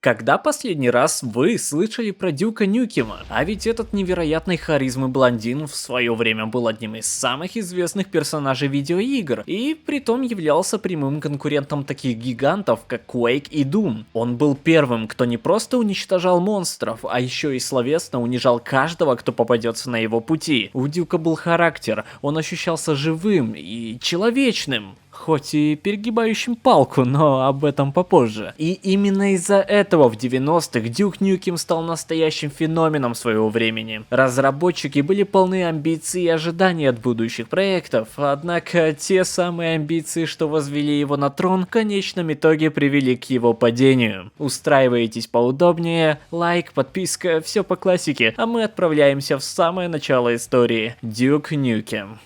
Когда последний раз вы слышали про Дюка Нюкема? А ведь этот невероятной харизмы блондин в свое время был одним из самых известных персонажей видеоигр, и притом являлся прямым конкурентом таких гигантов, как Quake и Doom. Он был первым, кто не просто уничтожал монстров, а еще и словесно унижал каждого, кто попадется на его пути. У Дюка был характер, он ощущался живым и человечным. Хоть и перегибающим палку, но об этом попозже. И именно из-за этого в 90-х Дюк Нюкем стал настоящим феноменом своего времени. Разработчики были полны амбиций и ожиданий от будущих проектов, однако те самые амбиции, что возвели его на трон, в конечном итоге привели к его падению. Устраивайтесь поудобнее, лайк, подписка, все по классике, а мы отправляемся в самое начало истории. Дюк Нюкем.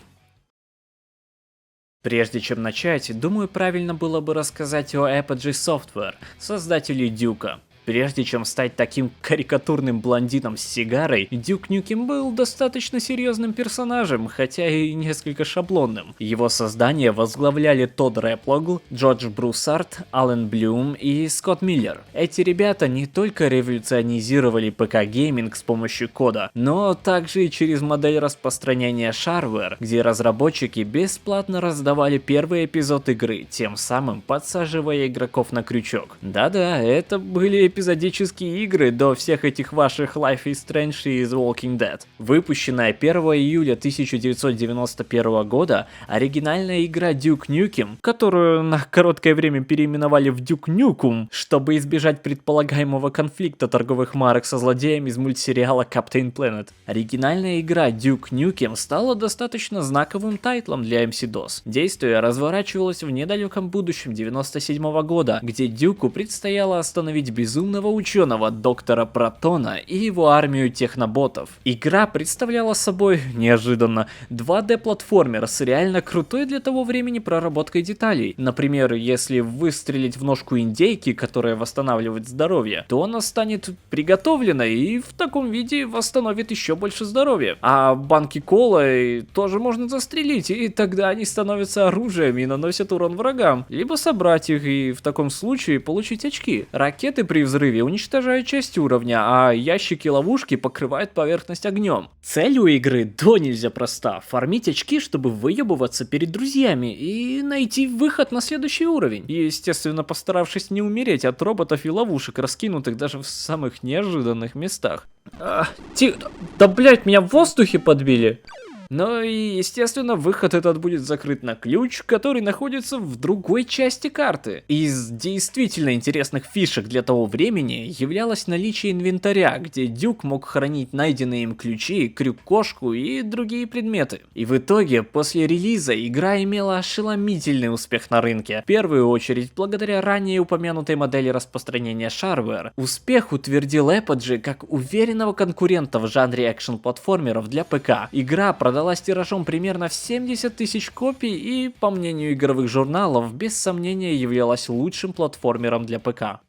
Прежде чем начать, думаю, правильно было бы рассказать о Apogee Software, создателе Дюка. Прежде чем стать таким карикатурным блондином с сигарой, Дюк Нюкем был достаточно серьезным персонажем, хотя и несколько шаблонным. Его создание возглавляли Тодд Реплогл, Джордж Бруссард, Ален Блюм и Скотт Миллер. Эти ребята не только революционизировали ПК-гейминг с помощью кода, но также и через модель распространения Shareware, где разработчики бесплатно раздавали первый эпизод игры, тем самым подсаживая игроков на крючок. Да-да, это были эпизодические игры до всех этих ваших Life is Strange и The Walking Dead. Выпущенная 1 июля 1991 года, оригинальная игра Duke Nukem, которую на короткое время переименовали в Duke Nukem, чтобы избежать предполагаемого конфликта торговых марок со злодеями из мультсериала Captain Planet. Оригинальная игра Duke Nukem стала достаточно знаковым тайтлом для MC-DOS. Действие разворачивалось в недалеком будущем 1997 года, где Дюку предстояло остановить безумного ученого доктора Протона и его армию техноботов. Игра представляла собой, неожиданно, 2D-платформер с реально крутой для того времени проработкой деталей. Например, если выстрелить в ножку индейки, которая восстанавливает здоровье, то она станет приготовленной и в таком виде восстановит еще больше здоровья. А банки колы тоже можно застрелить, и тогда они становятся оружием и наносят урон врагам. Либо собрать их и в таком случае получить очки. Ракеты при взрыве уничтожают часть уровня, а ящики-ловушки покрывают поверхность огнем. Цель у игры до нельзя проста. Фармить очки, чтобы выебываться перед друзьями и найти выход на следующий уровень. Естественно, постаравшись не умереть от роботов и ловушек, раскинутых даже в самых неожиданных местах. Да блять, меня в воздухе подбили. Но и, естественно, выход этот будет закрыт на ключ, который находится в другой части карты. Из действительно интересных фишек для того времени являлось наличие инвентаря, где Дюк мог хранить найденные им ключи, крюк-кошку и другие предметы. И в итоге, после релиза, игра имела ошеломительный успех на рынке. В первую очередь, благодаря ранее упомянутой модели распространения Shareware. Успех утвердил Apogee как уверенного конкурента в жанре экшн-платформеров для ПК. Игра продалась тиражом примерно в 70 тысяч копий и, по мнению игровых журналов, без сомнения являлась лучшим платформером для ПК.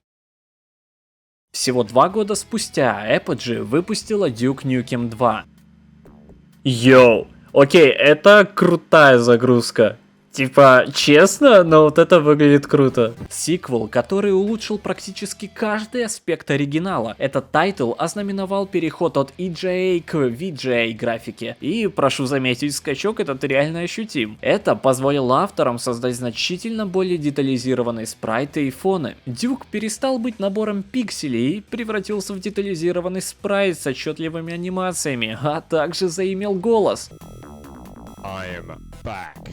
Всего 2 года спустя Apogee выпустила Duke Nukem 2. Йоу, окей, это крутая загрузка. Типа, честно, но вот это выглядит круто. Сиквел, который улучшил практически каждый аспект оригинала. Этот тайтл ознаменовал переход от EGA к VGA графике. И, прошу заметить, скачок этот реально ощутим. Это позволило авторам создать значительно более детализированные спрайты и фоны. Дюк перестал быть набором пикселей и превратился в детализированный спрайт с отчетливыми анимациями, а также заимел голос. I'm back.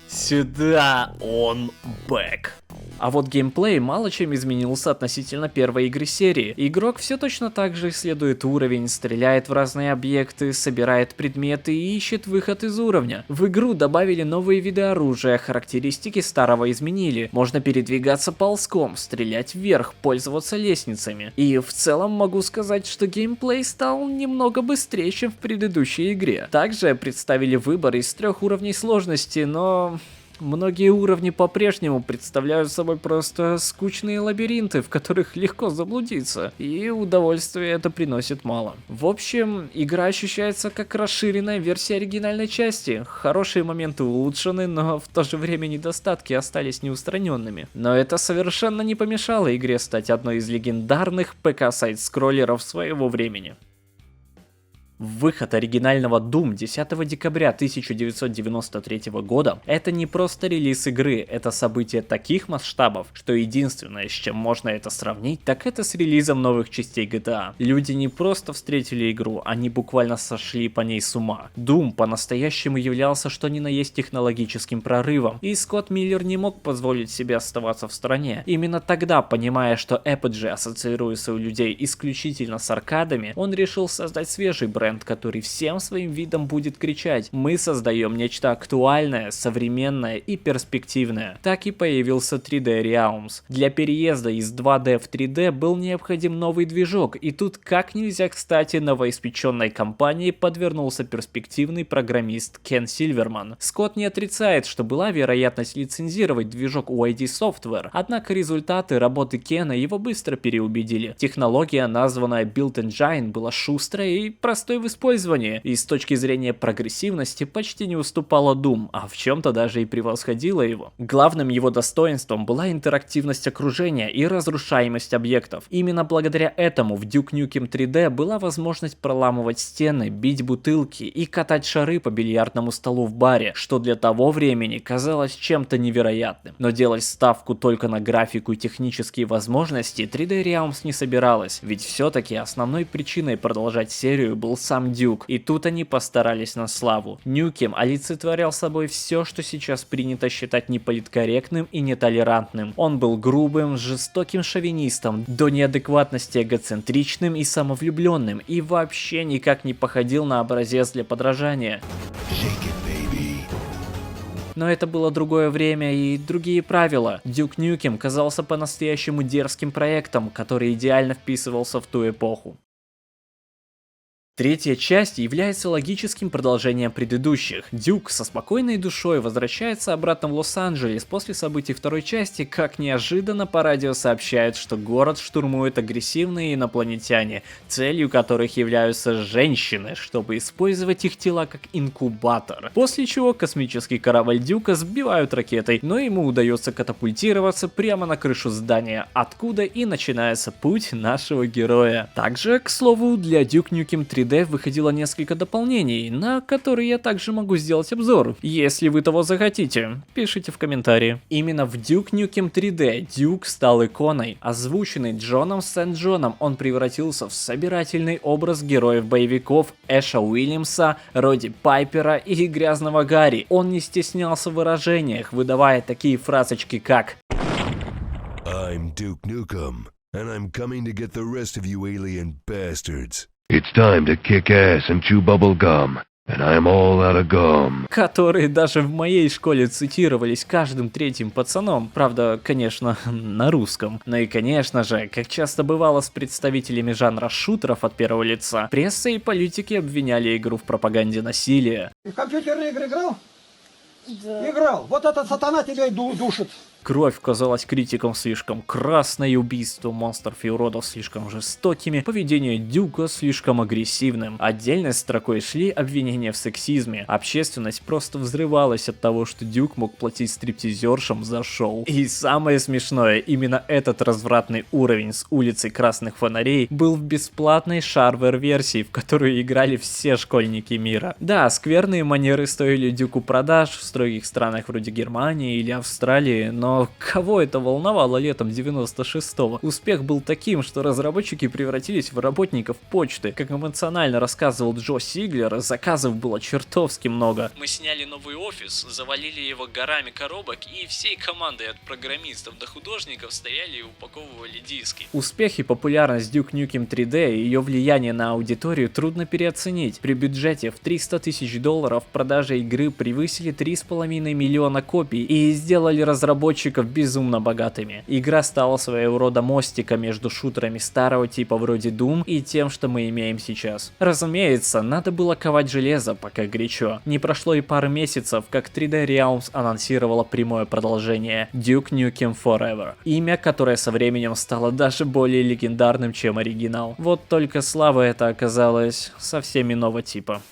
Сюда он бэк. А вот геймплей мало чем изменился относительно первой игры серии. Игрок все точно так же исследует уровень, стреляет в разные объекты, собирает предметы и ищет выход из уровня. В игру добавили новые виды оружия, характеристики старого изменили. Можно передвигаться ползком, стрелять вверх, пользоваться лестницами. И в целом могу сказать, что геймплей стал немного быстрее, чем в предыдущей игре. Также представили выбор из 3 уровней сложности, но... Многие уровни по-прежнему представляют собой просто скучные лабиринты, в которых легко заблудиться, и удовольствия это приносит мало. В общем, игра ощущается как расширенная версия оригинальной части. Хорошие моменты улучшены, но в то же время недостатки остались неустраненными. Но это совершенно не помешало игре стать одной из легендарных ПК-сайт-скроллеров своего времени. Выход оригинального Doom 10 декабря 1993 года — это не просто релиз игры, это событие таких масштабов, что единственное, с чем можно это сравнить, так это с релизом новых частей GTA. Люди не просто встретили игру, они буквально сошли по ней с ума. Doom по-настоящему являлся что ни на есть технологическим прорывом, и Скотт Миллер не мог позволить себе оставаться в стороне. Именно тогда, понимая, что Apogee ассоциируется у людей исключительно с аркадами, он решил создать свежий бренд, который всем своим видом будет кричать: мы создаем нечто актуальное, современное и перспективное. Так и появился 3D Realms. Для переезда из 2D в 3D был необходим новый движок, и тут как нельзя кстати новоиспеченной компании подвернулся перспективный программист Кен Сильверман. Скотт не отрицает, что была вероятность лицензировать движок у ID Software, однако результаты работы Кена его быстро переубедили. Технология, названная Build Engine, была шустрой и простой в использовании, и с точки зрения прогрессивности почти не уступала Doom, а в чем-то даже и превосходила его. Главным его достоинством была интерактивность окружения и разрушаемость объектов. Именно благодаря этому в Duke Nukem 3D была возможность проламывать стены, бить бутылки и катать шары по бильярдному столу в баре, что для того времени казалось чем-то невероятным. Но делать ставку только на графику и технические возможности 3D Realms не собиралась, ведь все-таки основной причиной продолжать серию был сам Дюк, и тут они постарались на славу. Нюкем олицетворял собой все, что сейчас принято считать неполиткорректным и нетолерантным. Он был грубым, жестоким шовинистом, до неадекватности эгоцентричным и самовлюбленным, и вообще никак не походил на образец для подражания. Но это было другое время и другие правила. Duke Nukem казался по-настоящему дерзким проектом, который идеально вписывался в ту эпоху. Третья часть является логическим продолжением предыдущих. Дюк со спокойной душой возвращается обратно в Лос-Анджелес после событий второй части, как неожиданно по радио сообщают, что город штурмуют агрессивные инопланетяне, целью которых являются женщины, чтобы использовать их тела как инкубатор. После чего космический корабль Дюка сбивают ракетой, но ему удается катапультироваться прямо на крышу здания, откуда и начинается путь нашего героя. Также, к слову, для Duke Nukem 3D выходило несколько дополнений, на которые я также могу сделать обзор. Если вы того захотите, пишите в комментарии. Именно в Duke Nukem 3D Дюк стал иконой. Озвученный Джоном Сент-Джоном, он превратился в собирательный образ героев-боевиков Эша Уильямса, Роди Пайпера и Грязного Гарри. Он не стеснялся в выражениях, выдавая такие фразочки как I'm Duke Nukem, and I'm coming to get the rest of you alien bastards. It's time to kick ass and chew bubble gum, and I'm all out of gum. Которые даже в моей школе цитировались каждым третьим пацаном, правда, конечно, на русском. Ну и конечно же, как часто бывало с представителями жанра шутеров от первого лица, пресса и политики обвиняли игру в пропаганде насилия. В компьютерные игры играл? Да. Играл. Вот этот сатана тебя и душит. Кровь казалась критикам слишком красной, убийства монстров и уродов слишком жестокими, поведение Дюка слишком агрессивным. Отдельной строкой шли обвинения в сексизме. Общественность просто взрывалась от того, что Дюк мог платить стриптизершам за шоу. И самое смешное, именно этот развратный уровень с улицы Красных Фонарей был в бесплатной шарвер-версии, в которую играли все школьники мира. Да, скверные манеры стоили Дюку продаж в строгих странах вроде Германии или Австралии, но кого это волновало летом 96-го? Успех был таким, что разработчики превратились в работников почты. Как эмоционально рассказывал Джо Сиглер, заказов было чертовски много. Мы сняли новый офис, завалили его горами коробок, и всей командой от программистов до художников стояли и упаковывали диски. Успех и популярность Duke Nukem 3D и ее влияние на аудиторию трудно переоценить. При бюджете в $300 000 продажи игры превысили 3,5 миллиона копий и сделали разработчиков разработчиков безумно богатыми. Игра стала своего рода мостиком между шутерами старого типа вроде Doom и тем, что мы имеем сейчас. Разумеется, надо было ковать железо, пока горячо. Не прошло и пары месяцев, как 3D Realms анонсировала прямое продолжение Duke Nukem Forever. Имя, которое со временем стало даже более легендарным, чем оригинал. Вот только слава это оказалась совсем иного типа.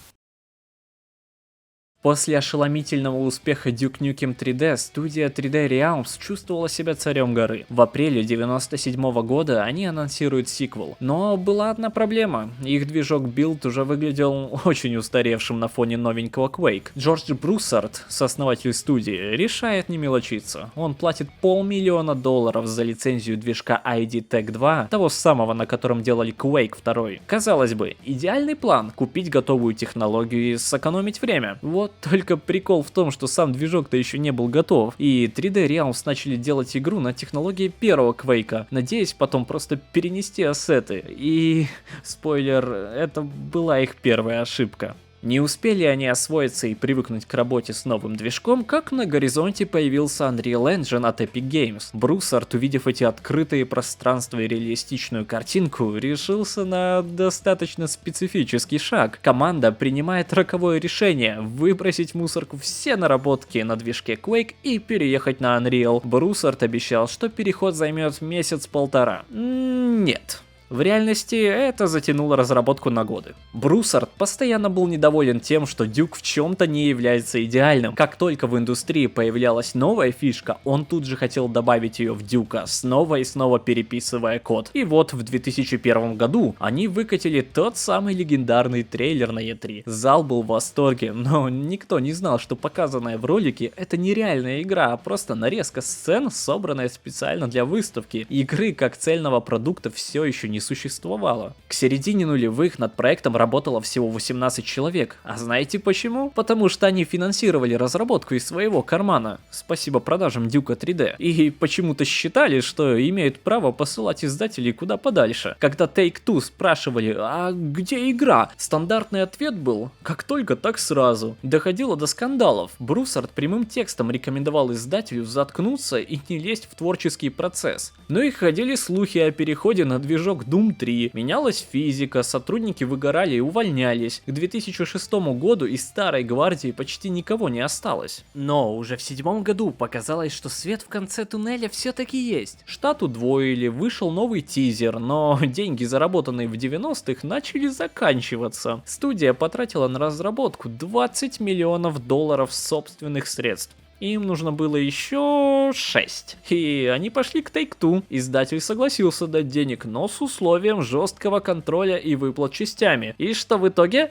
После ошеломительного успеха Duke Nukem 3D, студия 3D Realms чувствовала себя царем горы. В апреле 1997 года они анонсируют сиквел. Но была одна проблема. Их движок Build уже выглядел очень устаревшим на фоне новенького Quake. Джордж Бруссард, сооснователь студии, решает не мелочиться. Он платит $500 000 за лицензию движка ID Tech 2, того самого, на котором делали Quake 2. Казалось бы, идеальный план — купить готовую технологию и сэкономить время. Вот только прикол в том, что сам движок-то еще не был готов, и 3D Realms начали делать игру на технологии первого Quake'а, надеясь потом просто перенести ассеты. И, спойлер, это была их первая ошибка. Не успели они освоиться и привыкнуть к работе с новым движком, как на горизонте появился Unreal Engine от Epic Games. Бруссард, увидев эти открытые пространства и реалистичную картинку, решился на достаточно специфический шаг. Команда принимает роковое решение — выбросить в мусорку все наработки на движке Quake и переехать на Unreal. Бруссард обещал, что переход займет месяц-полтора. Нет. В реальности это затянуло разработку на годы. Бруссард постоянно был недоволен тем, что Duke в чем-то не является идеальным. Как только в индустрии появлялась новая фишка, он тут же хотел добавить ее в Duke'a, снова и снова переписывая код. И вот в 2001 году они выкатили тот самый легендарный трейлер на E3. Зал был в восторге, но никто не знал, что показанное в ролике — это нереальная игра, а просто нарезка сцен, собранная специально для выставки. Игры как цельного продукта все еще не существовало. К середине нулевых над проектом работало всего 18 человек. А знаете почему? Потому что они финансировали разработку из своего кармана. Спасибо продажам Duke'a 3D. И почему-то считали, что имеют право посылать издателей куда подальше. Когда Take-Two спрашивали: а где игра? Стандартный ответ был: как только, так сразу. Доходило до скандалов. Бруссард прямым текстом рекомендовал издателю заткнуться и не лезть в творческий процесс. Но и ходили слухи о переходе на движок Doom 3, менялась физика, сотрудники выгорали и увольнялись. К 2006 году из старой гвардии почти никого не осталось. Но уже в 2007 году показалось, что свет в конце туннеля все-таки есть. Штат удвоили, вышел новый тизер, но деньги, заработанные в 90-х, начали заканчиваться. Студия потратила на разработку $20 миллионов собственных средств. Им нужно было еще 6. И они пошли к Take-Two. Издатель согласился дать денег, но с условием жесткого контроля и выплат частями. И что в итоге?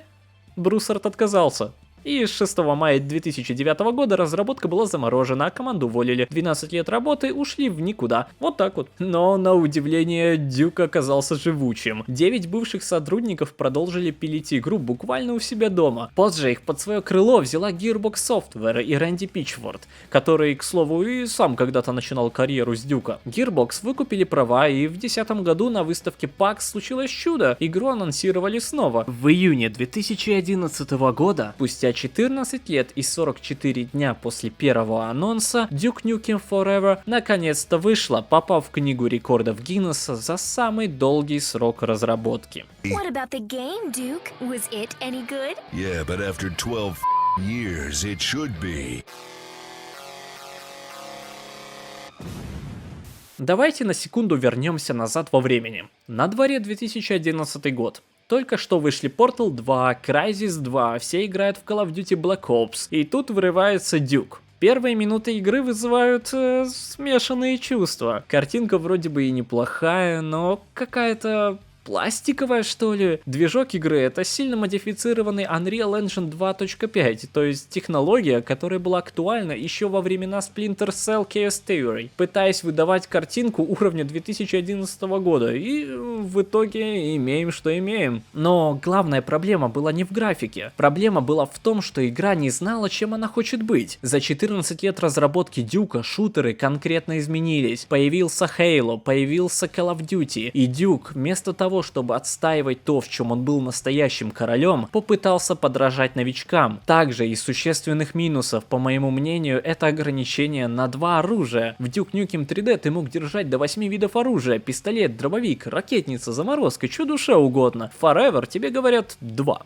Бруссард отказался. И с 6 мая 2009 года разработка была заморожена, а команду уволили. 12 лет работы ушли в никуда. Вот так вот. Но, на удивление, Duke оказался живучим. 9 бывших сотрудников продолжили пилить игру буквально у себя дома. Позже их под свое крыло взяла Gearbox Software и Рэнди Пичфорд, который, к слову, и сам когда-то начинал карьеру с Duke'a. Gearbox выкупили права, и в 2010 году на выставке PAX случилось чудо. Игру анонсировали снова. В июне 2011 года, спустя 14 лет и 44 дня после первого анонса, Duke Nukem Forever наконец-то вышла, попав в книгу рекордов Гиннесса за самый долгий срок разработки. What about the game, Duke? Was it any good? Yeah, but after 12 years, it should be. Давайте на секунду вернемся назад во времени. На дворе 2011 год. Только что вышли Portal 2, Crysis 2, все играют в Call of Duty Black Ops, и тут врывается Duke. Первые минуты игры вызывают смешанные чувства. Картинка вроде бы и неплохая, но какая-то пластиковая, что ли. Движок игры — это сильно модифицированный Unreal Engine 2.5, то есть технология, которая была актуальна еще во времена Splinter Cell Chaos Theory, пытаясь выдавать картинку уровня 2011 года, и в итоге имеем, что имеем. Но главная проблема была не в графике. Проблема была в том, что игра не знала, чем она хочет быть. За 14 лет разработки Duke'a шутеры конкретно изменились. Появился Halo, появился Call of Duty, и Duke вместо того, того, чтобы отстаивать то, в чем он был настоящим королем, попытался подражать новичкам. Также из существенных минусов, по моему мнению, это ограничение на 2 оружия. В Duke Nukem 3D ты мог держать до 8 видов оружия: пистолет, дробовик, ракетница, заморозка, чё душе угодно. Forever тебе говорят 2.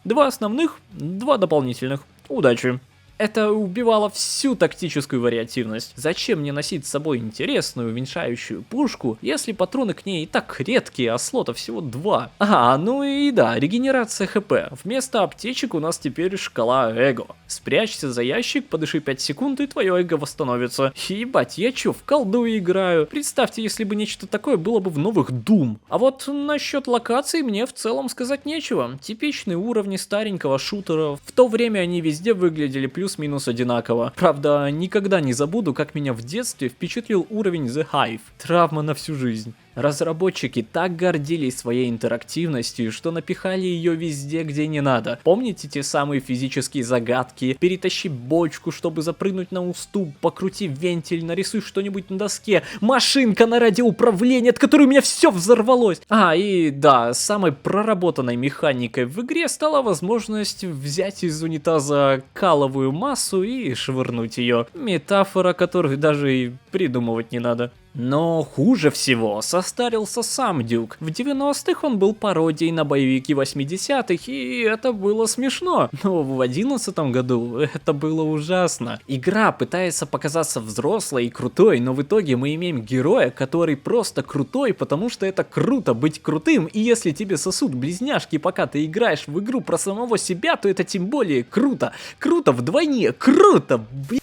2 основных, 2 дополнительных. Удачи. Это убивало всю тактическую вариативность. Зачем мне носить с собой интересную уменьшающую пушку, если патроны к ней и так редкие, а слотов всего 2? Ну и да, регенерация хп. Вместо аптечек у нас теперь шкала эго. Спрячься за ящик, подыши 5 секунд, и твое эго восстановится. Ебать, я чё, в колду играю? Представьте, если бы нечто такое было бы в новых Doom. А вот насчет локаций мне в целом сказать нечего. Типичные уровни старенького шутера. В то время они везде выглядели плюс-минус одинаково. Правда, никогда не забуду, как меня в детстве впечатлил уровень The Hive. Травма на всю жизнь. Разработчики так гордились своей интерактивностью, что напихали ее везде, где не надо. Помните те самые физические загадки? Перетащи бочку, чтобы запрыгнуть на уступ, покрути вентиль, нарисуй что-нибудь на доске, машинка на радиоуправлении, от которой у меня все взорвалось. И да, самой проработанной механикой в игре стала возможность взять из унитаза каловую массу и швырнуть ее. Метафора, которую даже и придумывать не надо. Но хуже всего состарился сам Дюк. В 90-х он был пародией на боевики 80-х, и это было смешно. Но в 11-м году это было ужасно. Игра пытается показаться взрослой и крутой, но в итоге мы имеем героя, который просто крутой, потому что это круто быть крутым, и если тебе сосут близняшки, пока ты играешь в игру про самого себя, то это тем более круто. Круто вдвойне, круто, бля.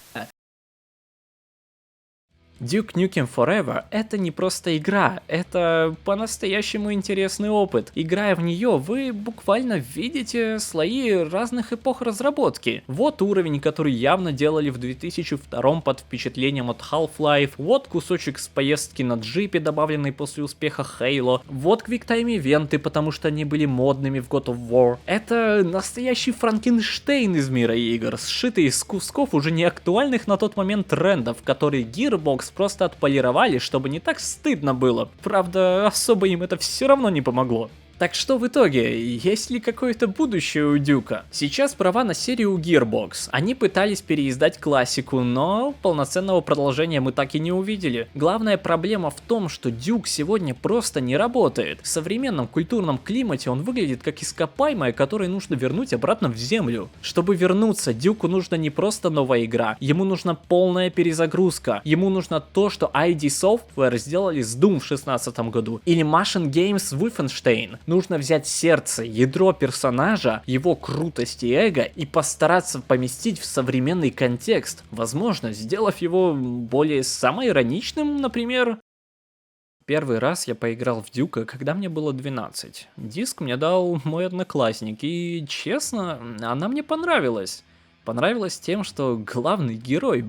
Duke Nukem Forever — это не просто игра, это по-настоящему интересный опыт. Играя в нее, вы буквально видите слои разных эпох разработки. Вот уровень, который явно делали в 2002 под впечатлением от Half-Life, вот кусочек с поездки на джипе, добавленный после успеха Halo, вот квиктайм-ивенты, потому что они были модными в God of War. Это настоящий Франкенштейн из мира игр, сшитый из кусков уже не актуальных на тот момент трендов, которые Gearbox просто отполировали, чтобы не так стыдно было. Правда, особо им это все равно не помогло. Так что в итоге, есть ли какое-то будущее у Дюка? Сейчас права на серию у Gearbox. Они пытались переиздать классику, но полноценного продолжения мы так и не увидели. Главная проблема в том, что Дюк сегодня просто не работает. В современном культурном климате он выглядит как ископаемое, которое нужно вернуть обратно в землю. Чтобы вернуться, Дюку нужна не просто новая игра, ему нужна полная перезагрузка. Ему нужно то, что ID Software сделали с Doom в 2016 году, или Machine Games с Wolfenstein. Нужно взять сердце, ядро персонажа, его крутость и эго и постараться поместить в современный контекст, возможно, сделав его более самоироничным, например. Первый раз я поиграл в Дюка, когда мне было 12. Диск мне дал мой одноклассник, и, честно, она мне понравилась. Понравилась тем, что главный герой,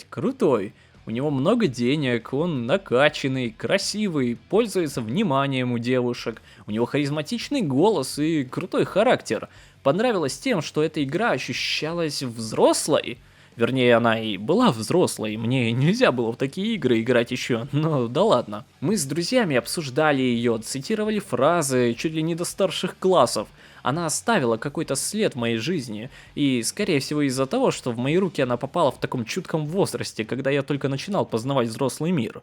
крутой. У него много денег, он накачанный, красивый, пользуется вниманием у девушек. У него харизматичный голос и крутой характер. Понравилось тем, что эта игра ощущалась взрослой. Вернее, она и была взрослой, мне нельзя было в такие игры играть еще, но да ладно. Мы с друзьями обсуждали ее, цитировали фразы чуть ли не до старших классов. Она оставила какой-то след в моей жизни, и скорее всего из-за того, что в мои руки она попала в таком чутком возрасте, когда я только начинал познавать взрослый мир.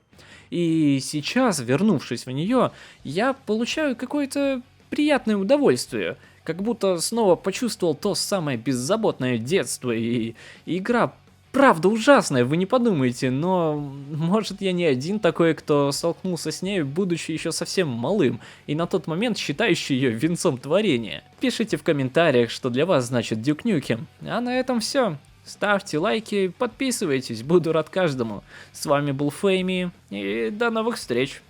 И сейчас, вернувшись в нее, я получаю какое-то приятное удовольствие, как будто снова почувствовал то самое беззаботное детство, и игра правда ужасная, вы не подумайте, но может я не один такой, кто столкнулся с ней, будучи еще совсем малым, и на тот момент считающий ее венцом творения. Пишите в комментариях, что для вас значит Duke Nukem. А на этом все. Ставьте лайки, подписывайтесь, буду рад каждому. С вами был Фейми, и до новых встреч.